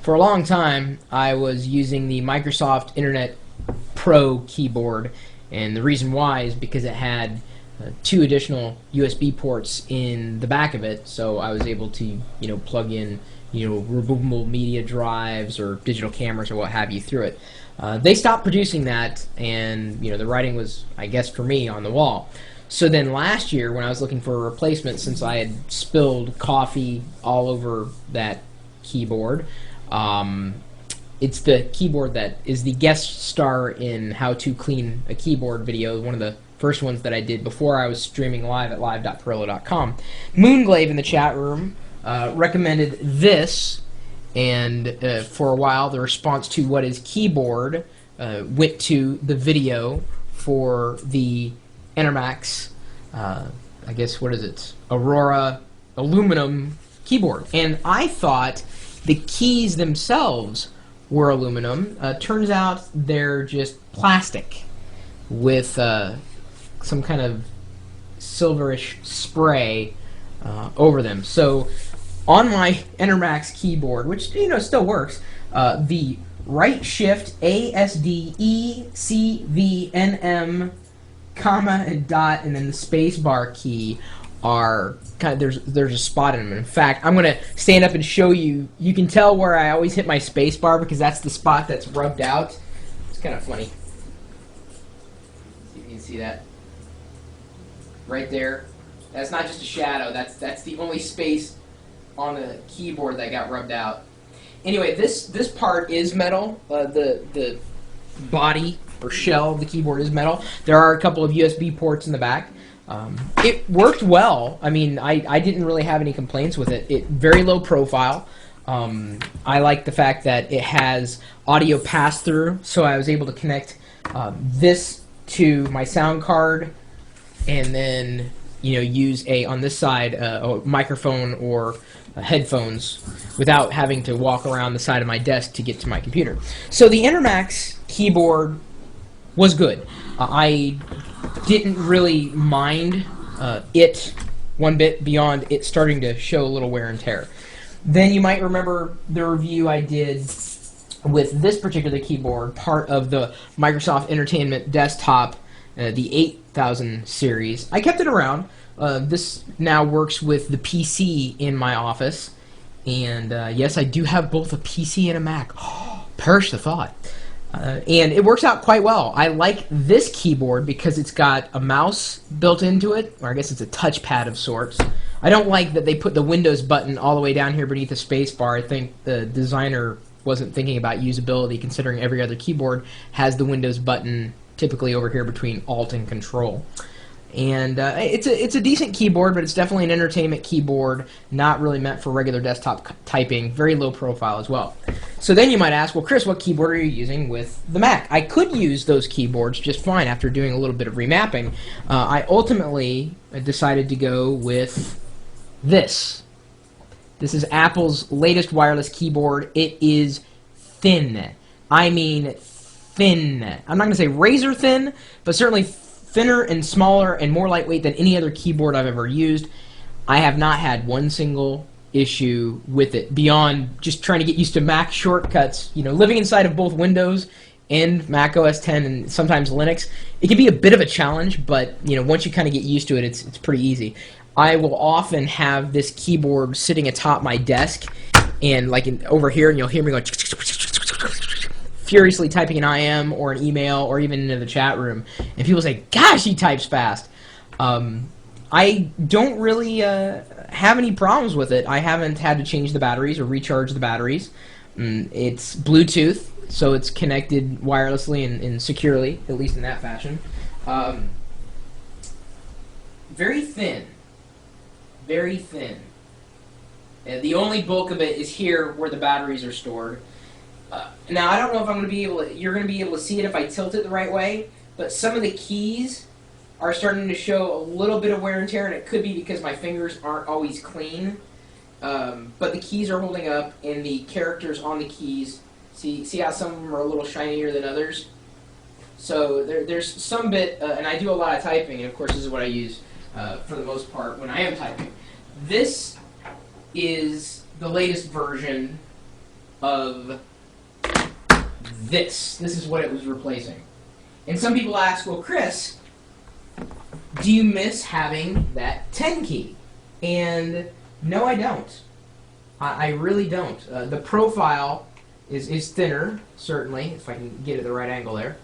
For a long time, I was using the Microsoft Internet Pro keyboard, and the reason why is because it had two additional USB ports in the back of it, so I was able to, plug in, removable media drives or digital cameras or what have you through it. They stopped producing that, and the writing was, I guess, for me, on the wall. So then last year, when I was looking for a replacement, since I had spilled coffee all over that keyboard, it's the keyboard that is the guest star in How to Clean a Keyboard video, one of the first ones that I did before I was streaming live at live.pirillo.com. Moonglaive in the chat room recommended this, and for a while the response to what is keyboard went to the video for the Enermax, I guess, what is it? Aurora aluminum keyboard. And I thought the keys themselves were aluminum. Turns out they're just plastic with some kind of silverish spray over them. So on my Enermax keyboard, which still works, the right shift A S D E C V N M comma and dot and then the space bar key are kind of, there's a spot in them. In fact, I'm gonna stand up and show you. You can tell where I always hit my space bar because that's the spot that's rubbed out. It's kind of funny. See if you can see that right there. That's not just a shadow. That's the only space on the keyboard that got rubbed out. Anyway, this part is metal. The body or shell of the keyboard is metal. There are a couple of USB ports in the back. It worked well. I mean, I didn't really have any complaints with it. Very low profile. I like the fact that it has audio pass-through, so I was able to connect this to my sound card and then use on this side a microphone or headphones without having to walk around the side of my desk to get to my computer. So the Enermax keyboard was good. I didn't really mind it one bit beyond it starting to show a little wear and tear. Then you might remember the review I did with this particular keyboard, part of the Microsoft Entertainment Desktop, the 8000 series. I kept it around. This now works with the PC in my office, and yes, I do have both a PC and a Mac. Perish the thought. And it works out quite well. I like this keyboard because it's got a mouse built into it, or I guess it's a touchpad of sorts. I don't like that they put the Windows button all the way down here beneath the space bar. I think the designer wasn't thinking about usability, considering every other keyboard has the Windows button typically over here between Alt and Control. And it's a decent keyboard, but it's definitely an entertainment keyboard, not really meant for regular desktop typing. Very low profile as well. So then you might ask, well, Chris, what keyboard are you using with the Mac? I could use those keyboards just fine after doing a little bit of remapping. I ultimately decided to go with this. This is Apple's latest wireless keyboard. It is thin. I mean thin. I'm not going to say razor thin, but certainly thinner and smaller and more lightweight than any other keyboard I've ever used. I have not had one single issue with it beyond just trying to get used to Mac shortcuts. Living inside of both Windows and Mac OS X and sometimes Linux, it can be a bit of a challenge, but once you kind of get used to it, it's pretty easy. I will often have this keyboard sitting atop my desk and over here, and you'll hear me going furiously typing an IM or an email or even into the chat room, and people say, gosh, he types fast. I don't really have any problems with it. I haven't had to change the batteries or recharge the batteries. It's Bluetooth, so it's connected wirelessly and securely, at least in that fashion. Very thin. Very thin. The only bulk of it is here where the batteries are stored. Now, I don't know if I'm going to be able to, you're going to be able to see it if I tilt it the right way, but some of the keys are starting to show a little bit of wear and tear, and it could be because my fingers aren't always clean. But the keys are holding up, and the characters on the keys, see how some of them are a little shinier than others? So there's some bit, and I do a lot of typing, and of course this is what I use for the most part when I am typing. This is the latest version of this. This is what it was replacing. And some people ask, well, Chris, do you miss having that 10 key? And no, I don't. I really don't. The profile is thinner, certainly, if I can get it the right angle there.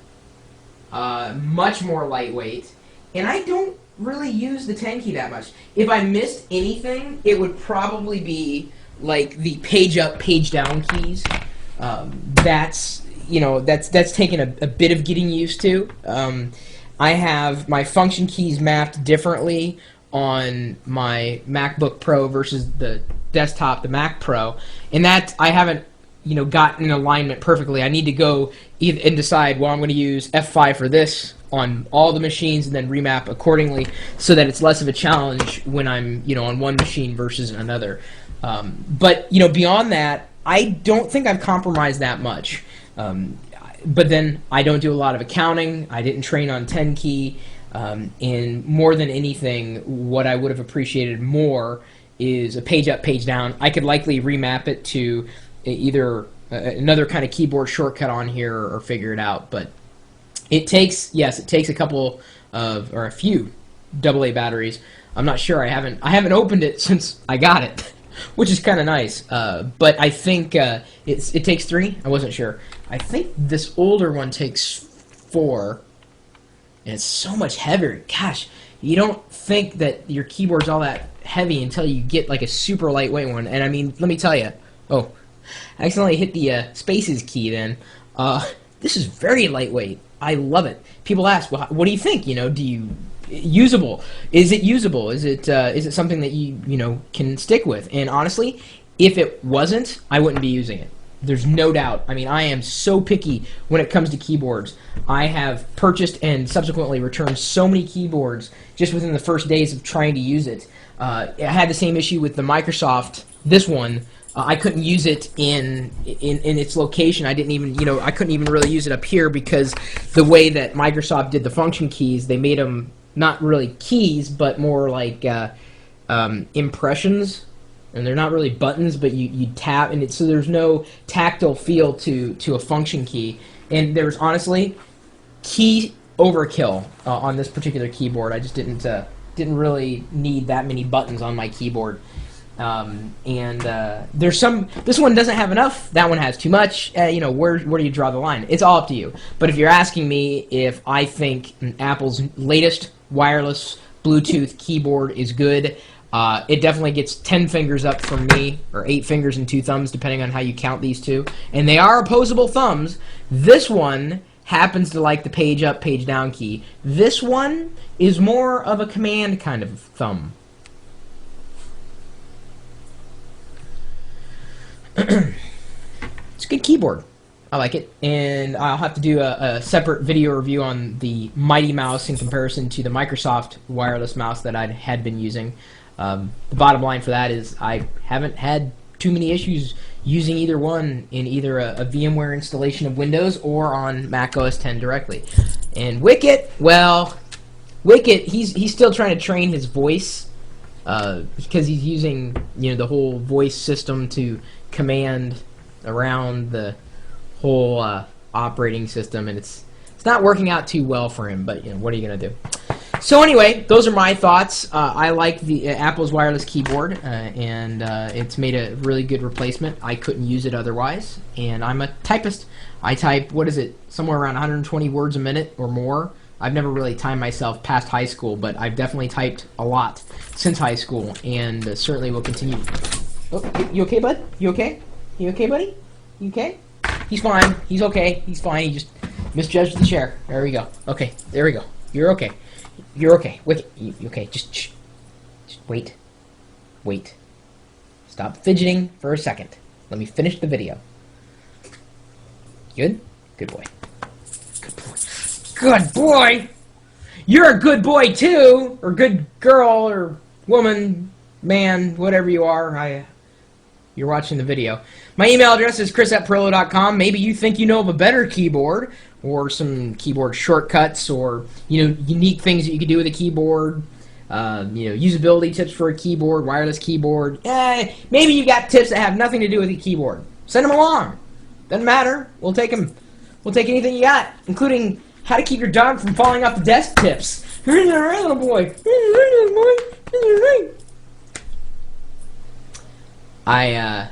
Much more lightweight. And I don't really use the 10 key that much. If I missed anything, it would probably be like the page up, page down keys. That's taken a bit of getting used to. I have my function keys mapped differently on my MacBook Pro versus the desktop, the Mac Pro, and that I haven't gotten in alignment perfectly. I need to go and decide, well, I'm going to use F5 for this on all the machines and then remap accordingly so that it's less of a challenge when I'm on one machine versus another. But beyond that, I don't think I've compromised that much. But then I don't do a lot of accounting. I didn't train on 10 key. And more than anything, what I would have appreciated more is a page up, page down. I could likely remap it to either another kind of keyboard shortcut on here or figure it out. But it takes a couple of, or a few AA batteries. I'm not sure. I haven't opened it since I got it, which is kind of nice. But I think it takes 3. I wasn't sure. I think this older one takes 4. And it's so much heavier. Gosh, you don't think that your keyboard's all that heavy until you get like a super lightweight one. And I mean, let me tell you. Oh, I accidentally hit the spaces key then. This is very lightweight. I love it. People ask, well, what do you think? Do you usable? Is it usable? Is it something that you can stick with? And honestly, if it wasn't, I wouldn't be using it. There's no doubt. I mean, I am so picky when it comes to keyboards. I have purchased and subsequently returned so many keyboards just within the first days of trying to use it. I had the same issue with the Microsoft, this one. I couldn't use it in its location. I didn't even, I couldn't even really use it up here because the way that Microsoft did the function keys, they made them not really keys, but more like impressions. And they're not really buttons, but you tap, and so there's no tactile feel to a function key. And there's honestly key overkill on this particular keyboard. I just didn't really need that many buttons on my keyboard. There's some. This one doesn't have enough. That one has too much. Where do you draw the line? It's all up to you. But if you're asking me if I think Apple's latest wireless Bluetooth keyboard is good. It definitely gets 10 fingers up from me, or 8 fingers and 2 thumbs, depending on how you count these two. And they are opposable thumbs. This one happens to like the page up, page down key. This one is more of a command kind of thumb. It's a good keyboard. I like it. And I'll have to do a separate video review on the Mighty Mouse in comparison to the Microsoft wireless mouse that I had been using. The bottom line for that is I haven't had too many issues using either one in either a VMware installation of Windows or on Mac OS X directly. And Wicket, well, Wicket, he's still trying to train his voice because he's using the whole voice system to command around the whole operating system, and it's not working out too well for him. But what are you gonna do? So anyway, those are my thoughts. I like the Apple's wireless keyboard, and it's made a really good replacement. I couldn't use it otherwise, and I'm a typist. I type, somewhere around 120 words a minute or more. I've never really timed myself past high school, but I've definitely typed a lot since high school, and certainly will continue. Oh, you okay, bud? You okay? You okay, buddy? You okay? He's fine. He's okay. He's fine. He just misjudged the chair. There we go. Okay, there we go. You're okay. You're okay. Wicket, you okay? Just shh. Just wait. Wait. Stop fidgeting for a second. Let me finish the video. Good? Good boy. Good boy. Good boy! You're a good boy too! Or good girl, or woman, man, whatever you are. You're watching the video. My email address is chris@pirillo.com. Maybe you think you know of a better keyboard, or some keyboard shortcuts, or unique things that you could do with a keyboard. Usability tips for a keyboard, wireless keyboard. Maybe you got tips that have nothing to do with a keyboard. Send them along. Doesn't matter. We'll take them. We'll take anything you got, including how to keep your dog from falling off the desk tips. Here's a little boy. I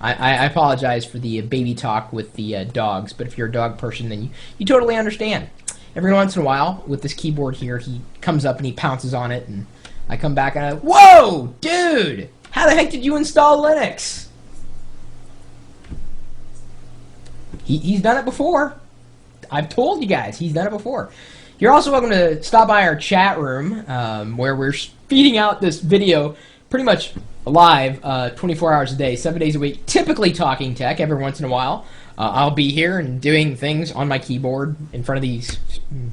apologize for the baby talk with the dogs, but if you're a dog person, then you totally understand. Every once in a while, with this keyboard here, he comes up and he pounces on it, and I come back and whoa, dude! How the heck did you install Linux? He's done it before. I've told you guys, he's done it before. You're also welcome to stop by our chat room, where we're feeding out this video pretty much live 24 hours a day, 7 days a week, typically talking tech. Every once in a while, I'll be here and doing things on my keyboard in front of these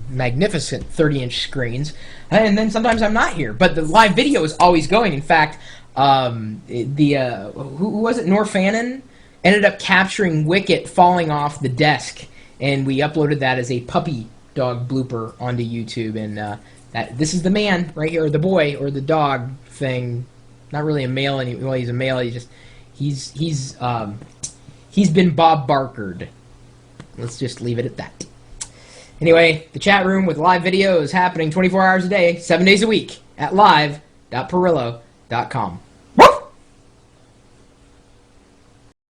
magnificent 30-inch screens, and then sometimes I'm not here. But the live video is always going. In fact, who was it? Norfannon ended up capturing Wicket falling off the desk, and we uploaded that as a puppy dog blooper onto YouTube. And this is the man right here, or the boy, or the dog thing. Not really a male anymore. Well, he's a male. He's been Bob Barkered. Let's just leave it at that. Anyway, the chat room with live video is happening 24 hours a day, 7 days a week at live.pirillo.com.